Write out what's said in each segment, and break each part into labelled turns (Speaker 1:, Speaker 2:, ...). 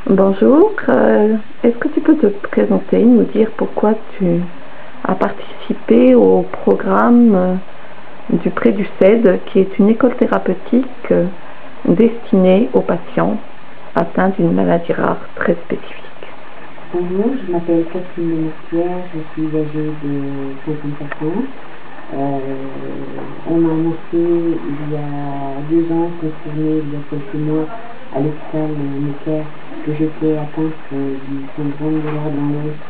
Speaker 1: Bonjour, est-ce que tu peux te présenter, nous dire pourquoi tu as participé au programme du Pré du CED, qui est une école thérapeutique destinée aux patients atteints d'une maladie rare très spécifique?
Speaker 2: Bonjour, je m'appelle Catherine Lemercière, je suis âgée de 54 ans. On m'a annoncé il y a 2 ans, confirmé il y a quelques mois à l'hôpital Necker, que j'étais atteinte du syndrome de l'air dans l'os.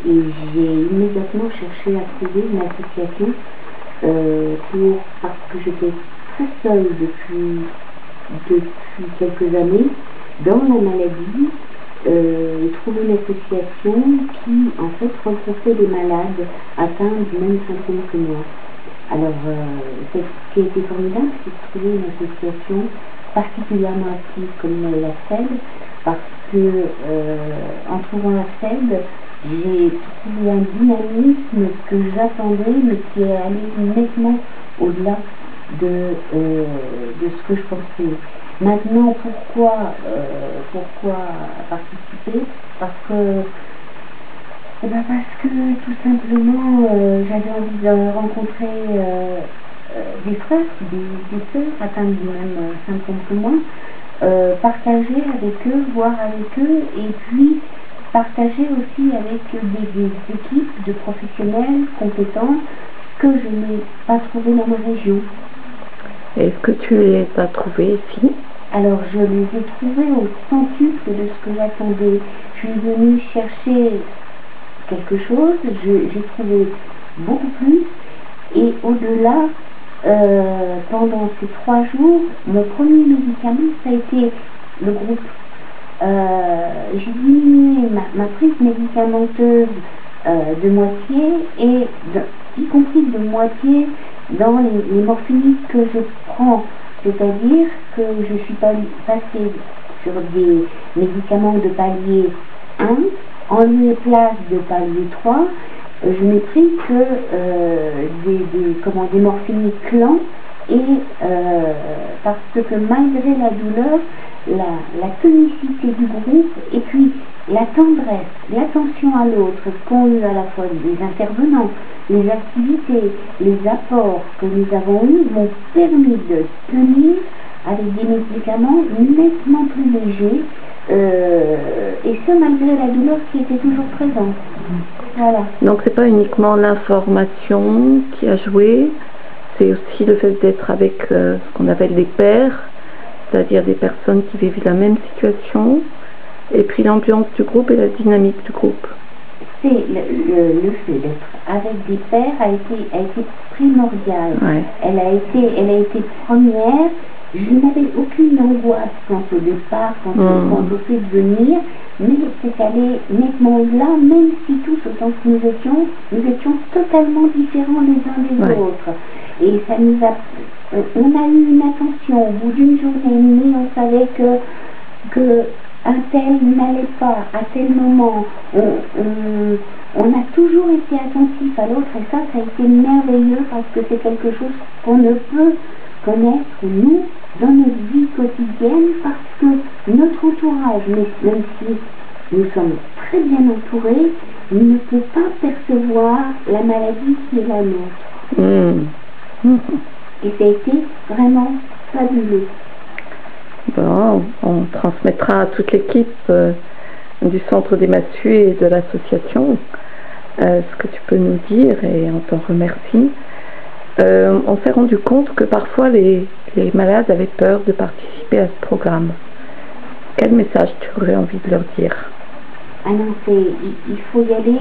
Speaker 2: Et j'ai immédiatement cherché à trouver une association parce que j'étais très seule depuis quelques années dans la maladie, trouver une association qui en fait regroupait des malades atteints du même symptôme que moi. Alors ce qui a été formidable, c'est de trouver une association particulièrement active comme la CED, parce que en trouvant la CED, j'ai trouvé un dynamisme que j'attendais, mais qui est allé nettement au-delà de ce que je pensais. Maintenant, pourquoi participer? Parce que tout simplement j'avais envie de rencontrer des frères, des sœurs atteintes du même symptôme que moi, partager avec eux, voir avec eux, et puis partager aussi avec des équipes de professionnels compétents que je n'ai pas trouvées dans ma région.
Speaker 1: Est-ce que tu les as trouvés ici?
Speaker 2: Alors je les ai trouvés au centuple de ce que j'attendais. Je suis venue chercher quelque chose, j'ai trouvé beaucoup plus, et au-delà, pendant ces 3 jours, mon premier médicament, ça a été le groupe. J'ai diminué ma prise médicamenteuse de moitié, y compris de moitié dans les morphiniques que je prends. C'est-à-dire que je suis passée sur des médicaments de palier 1, en lieu et place de palier 3, je n'ai pris que des morphiniques lents, et parce que malgré la douleur, la tonicité du groupe, et puis la tendresse, l'attention à l'autre qu'ont eu à la fois les intervenants, les activités, les apports que nous avons eus, m'ont permis de tenir avec des médicaments nettement plus légers, et ce malgré la douleur qui était toujours présente. Voilà.
Speaker 1: Donc c'est pas uniquement l'information qui a joué, c'est aussi le fait d'être avec ce qu'on appelle des pairs, c'est-à-dire des personnes qui vivent la même situation, et puis l'ambiance du groupe et la dynamique du groupe.
Speaker 2: C'est le fait d'être avec des pairs a été primordial.
Speaker 1: Ouais.
Speaker 2: Elle a été première. Je n'avais aucune angoisse quant au départ, quant au fait de venir, mais c'est allé nettement au-delà, même si tous, autant que nous étions totalement différents les uns des autres. Et ça nous a, on a eu une attention au bout d'une journée, mais on savait que un tel n'allait pas à tel moment. On a toujours été attentif à l'autre, et ça a été merveilleux, parce que c'est quelque chose qu'on ne peut connaître, nous, dans notre vie quotidienne, parce que notre entourage, même si nous sommes très bien entourés, ne peut pas percevoir la maladie qui est la nôtre. Et ça a été vraiment fabuleux.
Speaker 1: Bon, on transmettra à toute l'équipe du Centre des Massues et de l'association ce que tu peux nous dire, et on t'en remercie. On s'est rendu compte que parfois les malades avaient peur de participer à ce programme. Quel message tu aurais envie de leur dire?
Speaker 2: Ah non, il faut y aller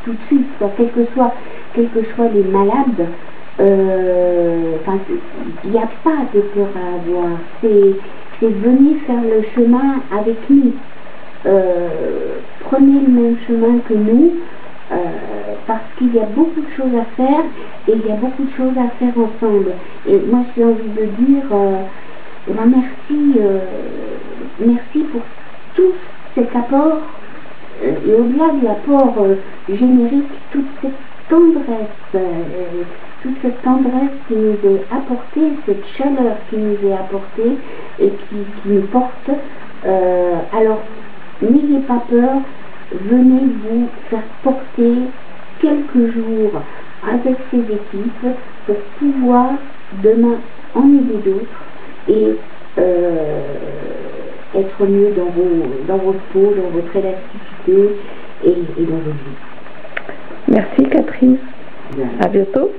Speaker 2: tout de suite, quels que soient les malades. Il n'y a pas de peur à avoir, c'est venir faire le chemin avec nous. Prenez le même chemin que nous, parce qu'il y a beaucoup de choses à faire, et il y a beaucoup de choses à faire ensemble. Et moi j'ai envie de dire merci pour tout cet apport, et au-delà de l'apport générique, toute cette tendresse, toute cette tendresse qui nous est apportée, cette chaleur qui nous est apportée et qui nous porte. Alors, n'ayez pas peur, venez vous faire porter quelques jours avec ces équipes pour pouvoir demain en aider d'autres et être mieux dans votre peau, dans votre élasticité et dans vos vies.
Speaker 1: Merci Catherine.
Speaker 2: Bien.
Speaker 1: À bientôt.